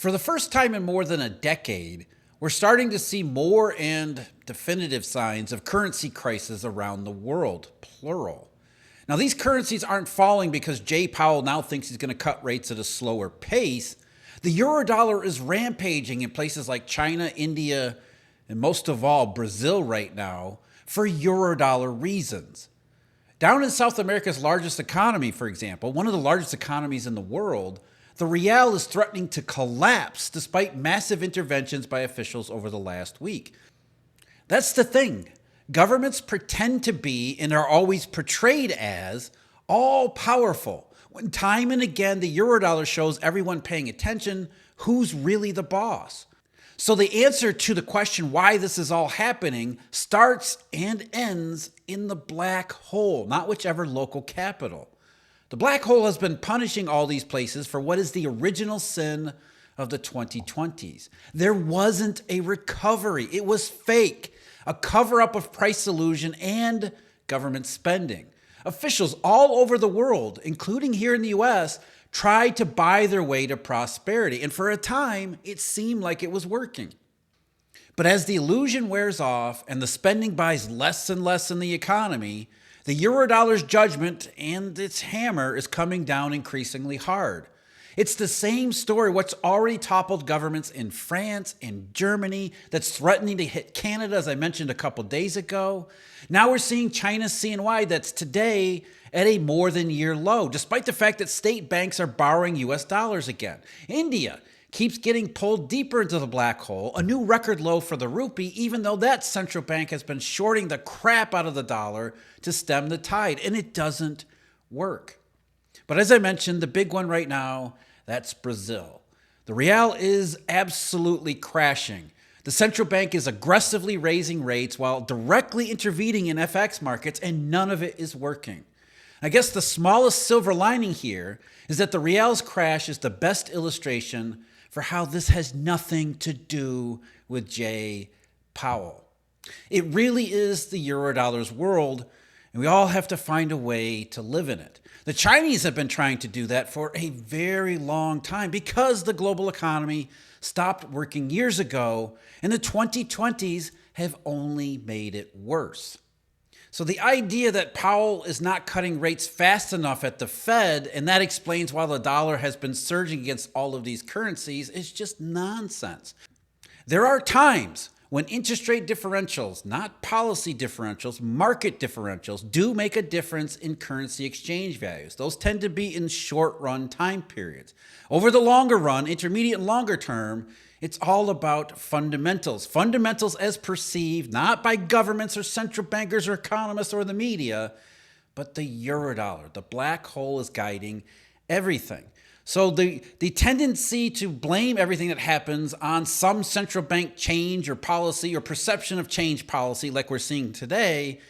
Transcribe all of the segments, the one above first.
For the first time in more than a decade, we're starting to see more and definitive signs of currency crisis around the world, plural. Now, these currencies aren't falling because Jay Powell now thinks he's going to cut rates at a slower pace. The Eurodollar is rampaging in places like China, India, and most of all, Brazil right now for Eurodollar reasons. Down in South America's largest economy, for example, one of the largest economies in the world, the real is threatening to collapse despite massive interventions by officials over the last week. That's the thing. Governments pretend to be and are always portrayed as all powerful, when time and again the Eurodollar shows everyone paying attention who's really the boss. So the answer to the question why this is all happening starts and ends in the black hole, not whichever local capital. The black hole has been punishing all these places for what is the original sin of the 2020s. There wasn't a recovery. It was fake, a cover-up of price illusion and government spending. Officials all over the world, including here in the US, tried to buy their way to prosperity. And for a time, it seemed like it was working. But as the illusion wears off and the spending buys less and less in the economy, the Eurodollar's judgment and its hammer is coming down increasingly hard. It's the same story what's already toppled governments in France and Germany that's threatening to hit Canada, as I mentioned a couple days ago. Now we're seeing China's CNY that's today at a more than year low, despite the fact that state banks are borrowing US dollars again. India keeps getting pulled deeper into the black hole, a new record low for the rupee, even though that central bank has been shorting the crap out of the dollar to stem the tide, and it doesn't work. But as I mentioned, the big one right now, that's Brazil. The real is absolutely crashing. The central bank is aggressively raising rates while directly intervening in FX markets, and none of it is working. I guess the smallest silver lining here is that the real's crash is the best illustration for how this has nothing to do with Jay Powell. It really is the Eurodollar's world, and we all have to find a way to live in it. The Chinese have been trying to do that for a very long time because the global economy stopped working years ago, and the 2020s have only made it worse. So the idea that Powell is not cutting rates fast enough at the Fed, and that explains why the dollar has been surging against all of these currencies, is just nonsense. There are times when interest rate differentials, not policy differentials, market differentials, do make a difference in currency exchange values. Those tend to be in short-run time periods. Over the longer run, intermediate and longer term, it's all about fundamentals. Fundamentals as perceived, not by governments or central bankers or economists or the media, but the Eurodollar. The black hole is guiding everything. So the tendency to blame everything that happens on some central bank change or policy or perception of change policy like we're seeing today,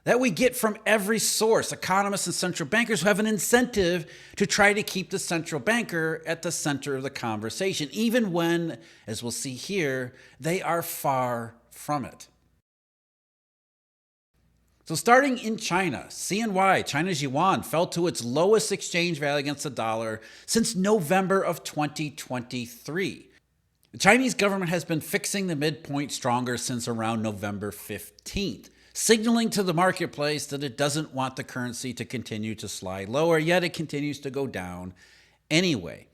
that we get from every source, economists and central bankers who have an incentive to try to keep the central banker at the center of the conversation, even when, as we'll see here, they are far from it. So starting in China, CNY, China's Yuan, fell to its lowest exchange value against the dollar since November of 2023. The Chinese government has been fixing the midpoint stronger since around November 15th. Signaling to the marketplace that it doesn't want the currency to continue to slide lower, yet it continues to go down anyway.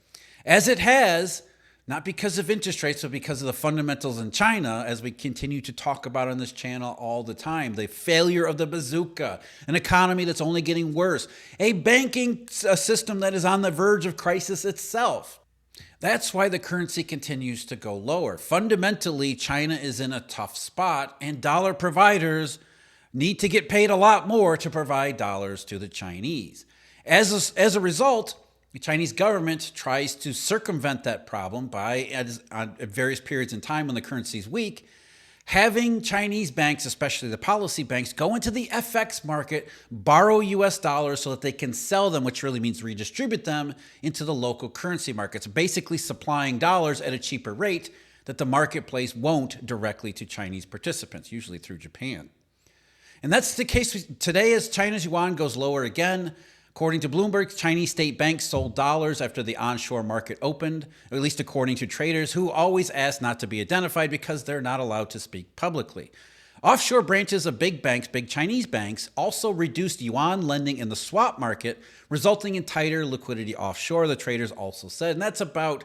As it has, not because of interest rates, but because of the fundamentals in China, as we continue to talk about on this channel all the time. The failure of the bazooka, an economy that's only getting worse, a banking system that is on the verge of crisis itself. That's why the currency continues to go lower. Fundamentally, China is in a tough spot, and dollar providers need to get paid a lot more to provide dollars to the Chinese. As a result, the Chinese government tries to circumvent that problem by, at various periods in time when the currency is weak, having Chinese banks, especially the policy banks, go into the FX market, borrow US dollars so that they can sell them, which really means redistribute them into the local currency markets, basically supplying dollars at a cheaper rate that the marketplace won't directly to Chinese participants, usually through Japan. And that's the case today as China's yuan goes lower again. According to Bloomberg, Chinese state banks sold dollars after the onshore market opened, or at least according to traders who always ask not to be identified because they're not allowed to speak publicly. Offshore branches of big banks, big Chinese banks, also reduced yuan lending in the swap market, resulting in tighter liquidity offshore, the traders also said. And that's about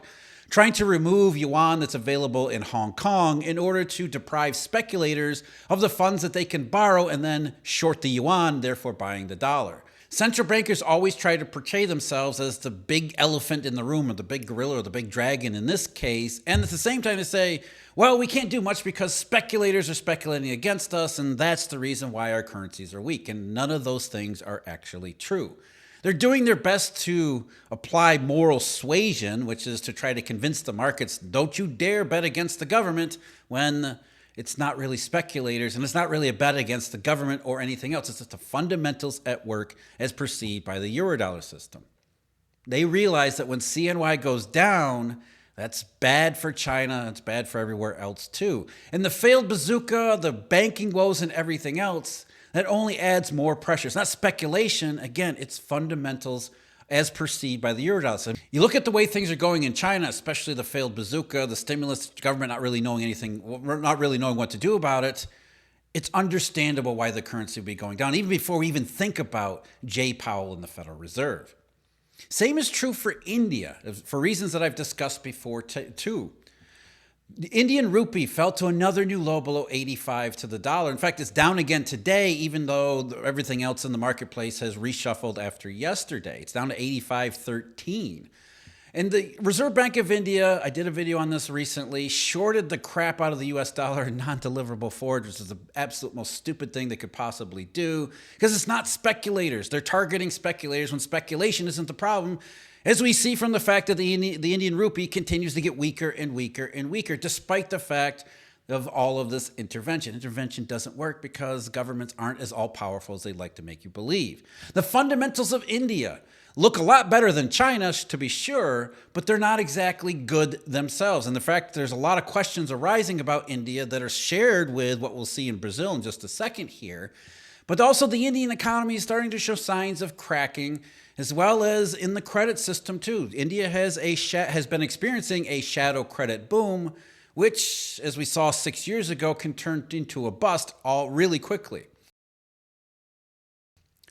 trying to remove yuan that's available in Hong Kong in order to deprive speculators of the funds that they can borrow and then short the yuan, therefore buying the dollar. Central bankers always try to portray themselves as the big elephant in the room, or the big gorilla, or the big dragon in this case, and at the same time to say, well, we can't do much because speculators are speculating against us, and that's the reason why our currencies are weak. And none of those things are actually true. They're doing their best to apply moral suasion, which is to try to convince the markets, don't you dare bet against the government, when it's not really speculators, and it's not really a bet against the government or anything else. It's just the fundamentals at work as perceived by the Eurodollar system. They realize that when CNY goes down, that's bad for China. It's bad for everywhere else too. And the failed bazooka, the banking woes, and everything else, that only adds more pressure. It's not speculation. Again, it's fundamentals as perceived by the Eurodollar system. You look at the way things are going in China, especially the failed bazooka, the stimulus, government not really knowing anything, not really knowing what to do about it. It's understandable why the currency would be going down, even before we even think about Jay Powell and the Federal Reserve. Same is true for India, for reasons that I've discussed before too. The Indian rupee fell to another new low below 85 to the dollar. In fact, it's down again today, even though everything else in the marketplace has reshuffled after yesterday. It's down to 85.13. And the Reserve Bank of India, I did a video on this recently, shorted the crap out of the US dollar in non-deliverable forward, which is the absolute most stupid thing they could possibly do, because it's not speculators. They're targeting speculators when speculation isn't the problem, as we see from the fact that the Indian rupee continues to get weaker and weaker and weaker, despite the fact of all of this intervention. Intervention doesn't work because governments aren't as all-powerful as they'd like to make you believe. The fundamentals of India look a lot better than China, to be sure, but they're not exactly good themselves. And the fact there's a lot of questions arising about India that are shared with what we'll see in Brazil in just a second here. But also the Indian economy is starting to show signs of cracking, as well as in the credit system too. India has been experiencing a shadow credit boom, which, as we saw 6 years ago, can turn into a bust all really quickly.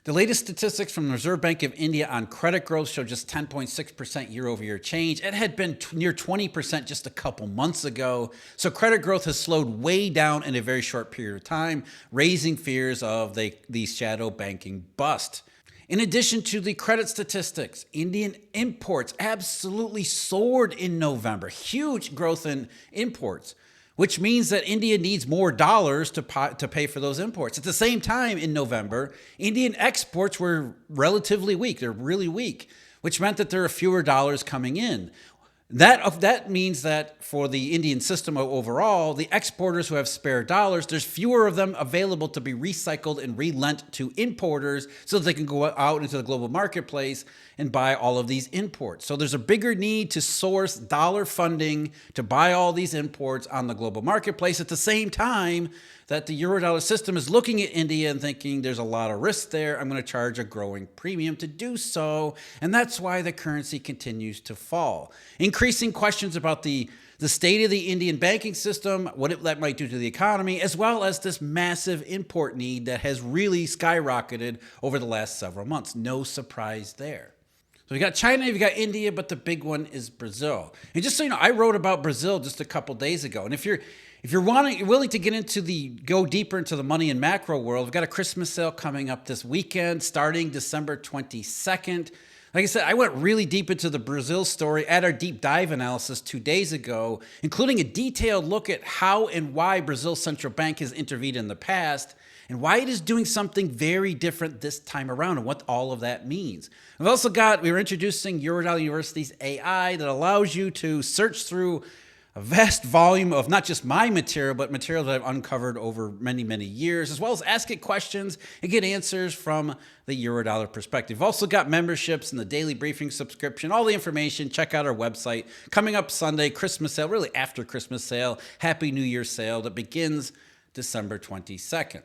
The latest statistics from the Reserve Bank of India on credit growth show just 10.6% year-over-year change. It had been near 20% just a couple months ago. So credit growth has slowed way down in a very short period of time, raising fears of the shadow banking bust. In addition to the credit statistics, Indian imports absolutely soared in November. Huge growth in imports, which means that India needs more dollars to pay for those imports. At the same time, in November, Indian exports were relatively weak. They're really weak, which meant that there are fewer dollars coming in. That means that for the Indian system overall, the exporters who have spare dollars, there's fewer of them available to be recycled and relent to importers so that they can go out into the global marketplace and buy all of these imports. So there's a bigger need to source dollar funding to buy all these imports on the global marketplace at the same time that the Eurodollar system is looking at India and thinking there's a lot of risk there. I'm going to charge a growing premium to do so. And that's why the currency continues to fall. Increasing questions about the state of the Indian banking system, what that might do to the economy, as well as this massive import need that has really skyrocketed over the last several months. No surprise there. So you got China, you got India, but the big one is Brazil. And just so you know, I wrote about Brazil just a couple days ago. And if you're willing to get go deeper into the money and macro world, we've got a Christmas sale coming up this weekend, starting December 22nd. Like I said, I went really deep into the Brazil story at our deep dive analysis 2 days ago, including a detailed look at how and why Brazil's central bank has intervened in the past, and why it is doing something very different this time around, and what all of that means. We were introducing Eurodollar University's AI that allows you to search through a vast volume of not just my material, but material that I've uncovered over many, many years, as well as ask it questions and get answers from the Eurodollar perspective. We've also got memberships and the daily briefing subscription, all the information. Check out our website. Coming up Sunday, Christmas sale, really after Christmas sale, Happy New Year sale that begins December 22nd.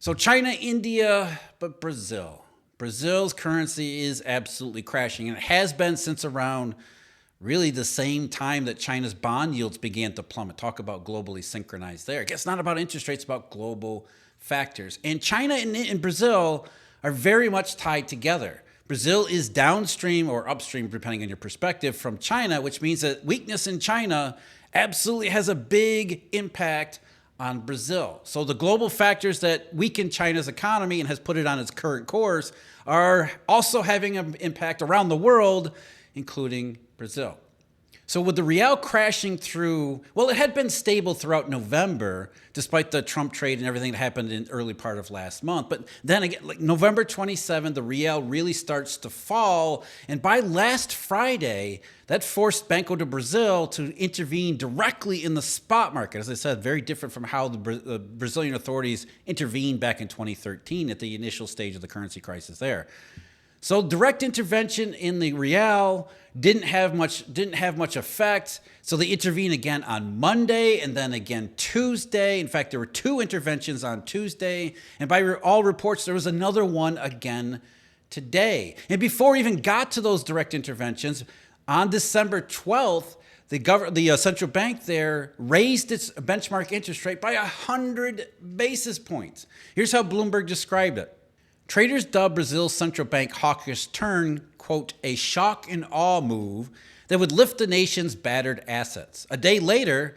So China, India, but Brazil. Brazil's currency is absolutely crashing, and it has been since around really the same time that China's bond yields began to plummet. Talk about globally synchronized there. It's not about interest rates, it's about global factors. And China and Brazil are very much tied together. Brazil is downstream or upstream, depending on your perspective, from China, which means that weakness in China absolutely has a big impact on Brazil. So the global factors that weaken China's economy and has put it on its current course are also having an impact around the world, including Brazil. So with the real crashing through, well, it had been stable throughout November, despite the Trump trade and everything that happened in the early part of last month. But then again, like November 27th, the real really starts to fall. And by last Friday, that forced Banco do Brazil to intervene directly in the spot market. As I said, very different from how the Brazilian authorities intervened back in 2013 at the initial stage of the currency crisis there. So direct intervention in the real didn't have much effect. So they intervened again on Monday and then again Tuesday. In fact, there were 2 interventions on Tuesday. And by all reports, there was another one again today. And before we even got to those direct interventions, on December 12th, the central bank there raised its benchmark interest rate by 100 basis points. Here's how Bloomberg described it. Traders dub Brazil's central bank hawkish turn, quote, a shock and awe move that would lift the nation's battered assets. A day later,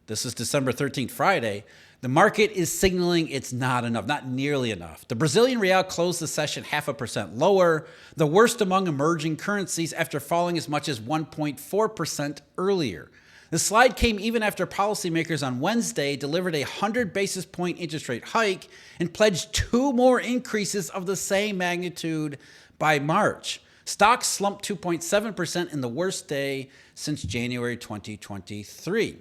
this is December 13th, Friday, the market is signaling it's not enough, not nearly enough. The Brazilian real closed the session 0.5% lower, the worst among emerging currencies after falling as much as 1.4% earlier. The slide came even after policymakers on Wednesday delivered a 100 basis point interest rate hike and pledged 2 more increases of the same magnitude by March. Stocks slumped 2.7% in the worst day since January 2023.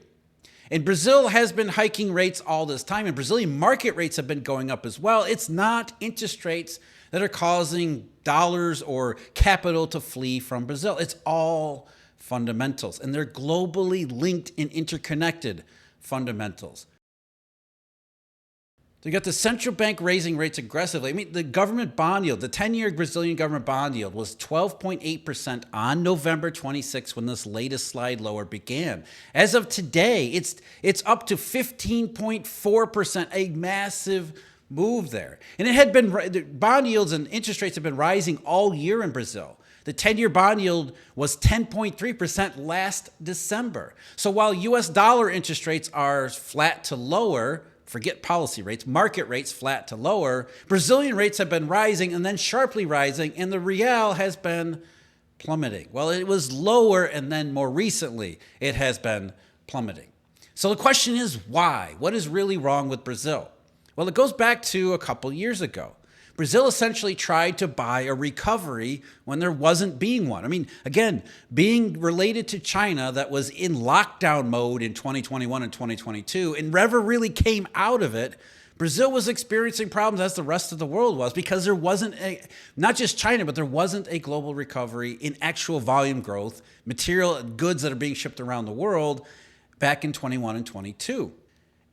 And Brazil has been hiking rates all this time, and Brazilian market rates have been going up as well. It's not interest rates that are causing dollars or capital to flee from Brazil. It's all fundamentals, and they're globally linked and interconnected fundamentals. So you got the central bank raising rates aggressively. I mean, the government bond yield, the 10-year Brazilian government bond yield was 12.8% on November 26 when this latest slide lower began. As of today, it's up to 15.4%, a massive move there. And it had been, bond yields and interest rates have been rising all year in Brazil. The 10-year bond yield was 10.3% last December. So while US dollar interest rates are flat to lower, forget policy rates, market rates flat to lower, Brazilian rates have been rising and then sharply rising, and the real has been plummeting. Well, it was lower, and then more recently, it has been plummeting. So the question is, why? What is really wrong with Brazil? Well, it goes back to a couple years ago. Brazil essentially tried to buy a recovery when there wasn't being one. I mean, again, being related to China that was in lockdown mode in 2021 and 2022 and never really came out of it, Brazil was experiencing problems as the rest of the world was because there wasn't not just China, but there wasn't a global recovery in actual volume growth, material goods that are being shipped around the world back in 21 and 22.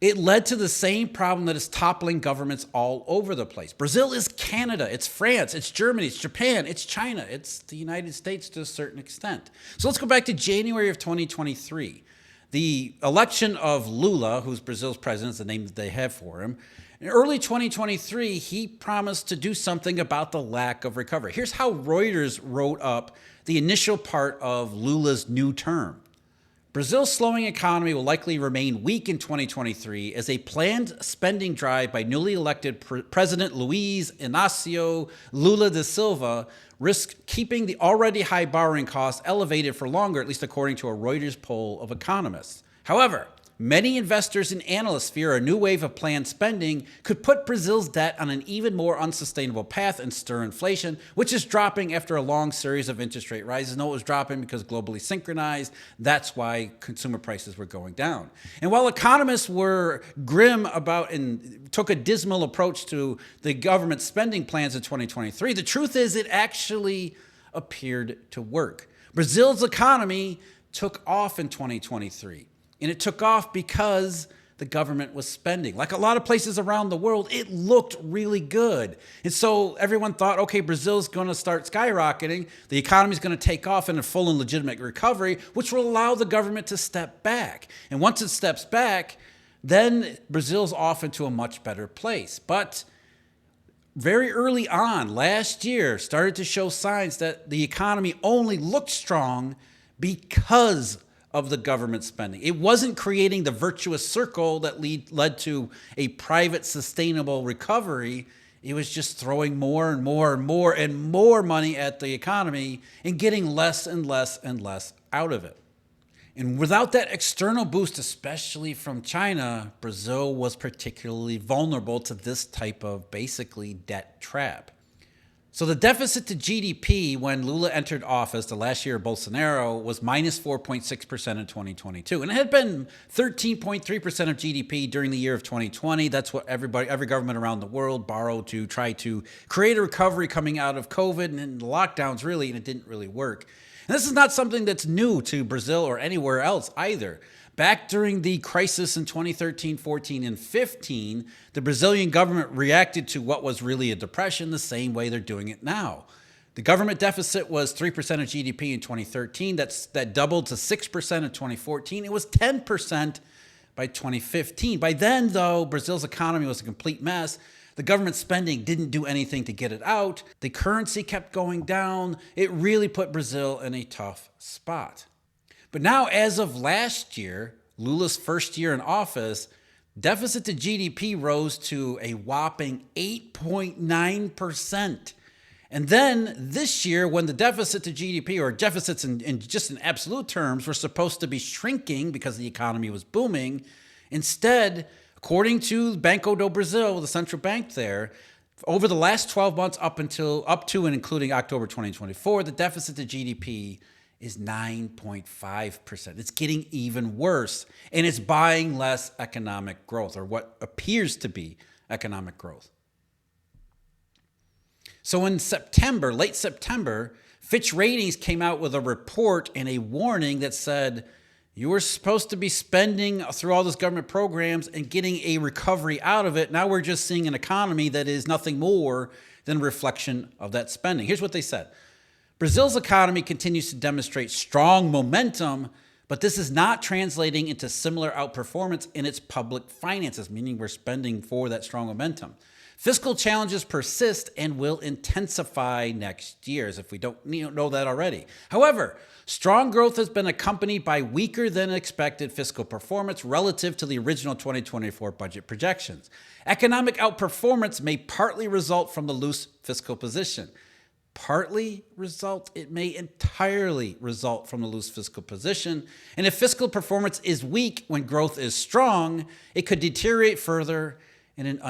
It led to the same problem that is toppling governments all over the place. Brazil is Canada, it's France, it's Germany, it's Japan, it's China, it's the United States to a certain extent. So let's go back to January of 2023. The election of Lula, who's Brazil's president, is the name that they have for him. In early 2023, he promised to do something about the lack of recovery. Here's how Reuters wrote up the initial part of Lula's new term. Brazil's slowing economy will likely remain weak in 2023 as a planned spending drive by newly elected President Luiz Inácio Lula da Silva risks keeping the already high borrowing costs elevated for longer, at least according to a Reuters poll of economists. However, many investors and analysts fear a new wave of planned spending could put Brazil's debt on an even more unsustainable path and stir inflation, which is dropping after a long series of interest rate rises. No, it was dropping because globally synchronized. That's why consumer prices were going down. And while economists were grim about and took a dismal approach to the government spending plans in 2023, the truth is it actually appeared to work. Brazil's economy took off in 2023. And it took off because the government was spending. Like a lot of places around the world, it looked really good. And so everyone thought, okay, Brazil's going to start skyrocketing. The economy's going to take off in a full and legitimate recovery, which will allow the government to step back. And once it steps back, then Brazil's off into a much better place. But very early on, last year, started to show signs that the economy only looked strong because of the government spending. It wasn't creating the virtuous circle that led to a private sustainable recovery. It was just throwing more and more and more and more money at the economy and getting less and less and less out of it. And without that external boost, especially from China, Brazil was particularly vulnerable to this type of basically debt trap. So the deficit to GDP when Lula entered office the last year of Bolsonaro was minus 4.6% in 2022. And it had been 13.3% of GDP during the year of 2020. That's what every government around the world borrowed to try to create a recovery coming out of COVID and the lockdowns really, and it didn't really work. And this is not something that's new to Brazil or anywhere else either. Back during the crisis in 2013, 14, and 15, the Brazilian government reacted to what was really a depression the same way they're doing it now. The government deficit was 3% of GDP in 2013. That doubled to 6% in 2014. It was 10% by 2015. By then, though, Brazil's economy was a complete mess. The government spending didn't do anything to get it out. The currency kept going down. It really put Brazil in a tough spot. But now, as of last year, Lula's first year in office, deficit to GDP rose to a whopping 8.9%. And then this year, when the deficit to GDP, or deficits in just in absolute terms, were supposed to be shrinking because the economy was booming, instead, according to Banco do Brasil, the central bank there, over the last 12 months up to and including October 2024, the deficit to GDP is 9.5%. It's getting even worse, and it's buying less economic growth, or what appears to be economic growth. So in September, late September, Fitch Ratings came out with a report and a warning that said, you were supposed to be spending through all those government programs and getting a recovery out of it. Now we're just seeing an economy that is nothing more than a reflection of that spending. Here's what they said. Brazil's economy continues to demonstrate strong momentum, but this is not translating into similar outperformance in its public finances, meaning we're spending for that strong momentum. Fiscal challenges persist and will intensify next year, as if we don't know that already. However, strong growth has been accompanied by weaker than expected fiscal performance relative to the original 2024 budget projections. Economic outperformance may partly result from the loose fiscal position. It may entirely result from the loose fiscal position. And if fiscal performance is weak when growth is strong, it could deteriorate further in an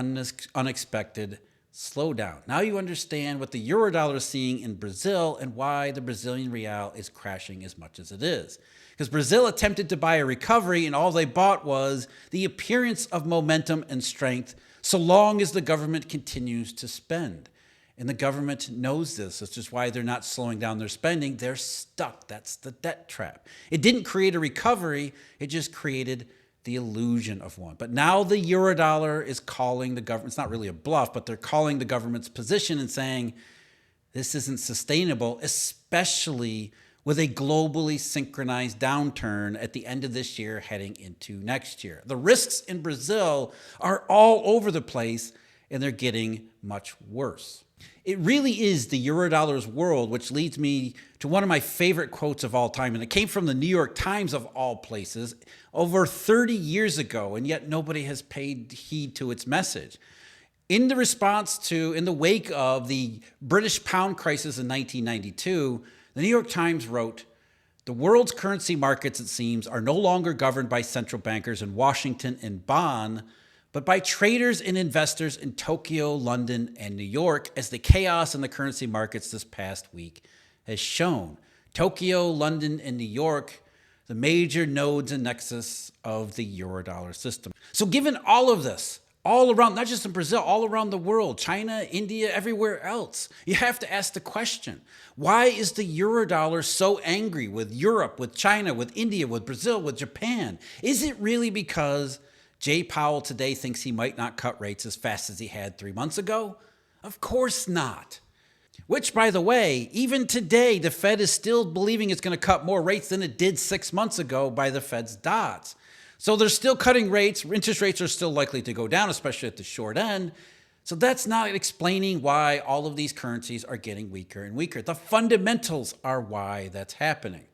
unexpected slowdown. Now you understand what the Eurodollar is seeing in Brazil and why the Brazilian real is crashing as much as it is. Because Brazil attempted to buy a recovery and all they bought was the appearance of momentum and strength so long as the government continues to spend. And the government knows this. That's just why they're not slowing down their spending. They're stuck. That's the debt trap. It didn't create a recovery. It just created the illusion of one. But now the Eurodollar is calling the government. It's not really a bluff, but they're calling the government's position and saying this isn't sustainable, especially with a globally synchronized downturn at the end of this year heading into next year. The risks in Brazil are all over the place, and they're getting much worse. It really is the Eurodollar's world, which leads me to one of my favorite quotes of all time. And it came from the New York Times of all places over 30 years ago, and yet nobody has paid heed to its message. In the wake of the British pound crisis in 1992, the New York Times wrote, "The world's currency markets, it seems, are no longer governed by central bankers in Washington and Bonn, but by traders and investors in Tokyo, London, and New York, as the chaos in the currency markets this past week has shown." Tokyo, London, and New York, the major nodes and nexus of the Eurodollar system. So given all of this, all around, not just in Brazil, all around the world, China, India, everywhere else, you have to ask the question, why is the Eurodollar so angry with Europe, with China, with India, with Brazil, with Japan? Is it really because Jay Powell today thinks he might not cut rates as fast as he had 3 months ago? Of course not. Which, by the way, even today, the Fed is still believing it's going to cut more rates than it did 6 months ago by the Fed's dots. So they're still cutting rates. Interest rates are still likely to go down, especially at the short end. So that's not explaining why all of these currencies are getting weaker and weaker. The fundamentals are why that's happening.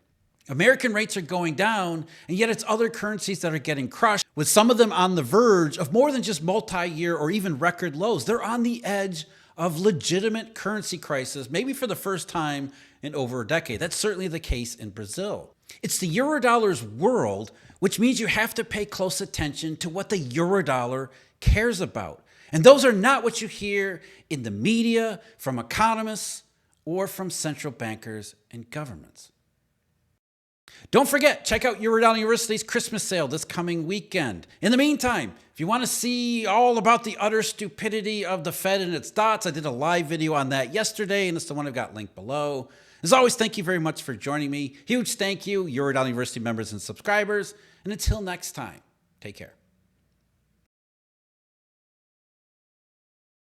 American rates are going down, and yet it's other currencies that are getting crushed, with some of them on the verge of more than just multi-year or even record lows. They're on the edge of legitimate currency crisis, maybe for the first time in over a decade. That's certainly the case in Brazil. It's the Eurodollar's world, which means you have to pay close attention to what the Eurodollar cares about. And those are not what you hear in the media, from economists, or from central bankers and governments. Don't forget, check out Eurodollar University's Christmas sale this coming weekend. In the meantime, if you want to see all about the utter stupidity of the Fed and its dots, I did a live video on that yesterday, and it's the one I've got linked below. As always, thank you very much for joining me. Huge thank you, Eurodollar University members and subscribers. And until next time, take care.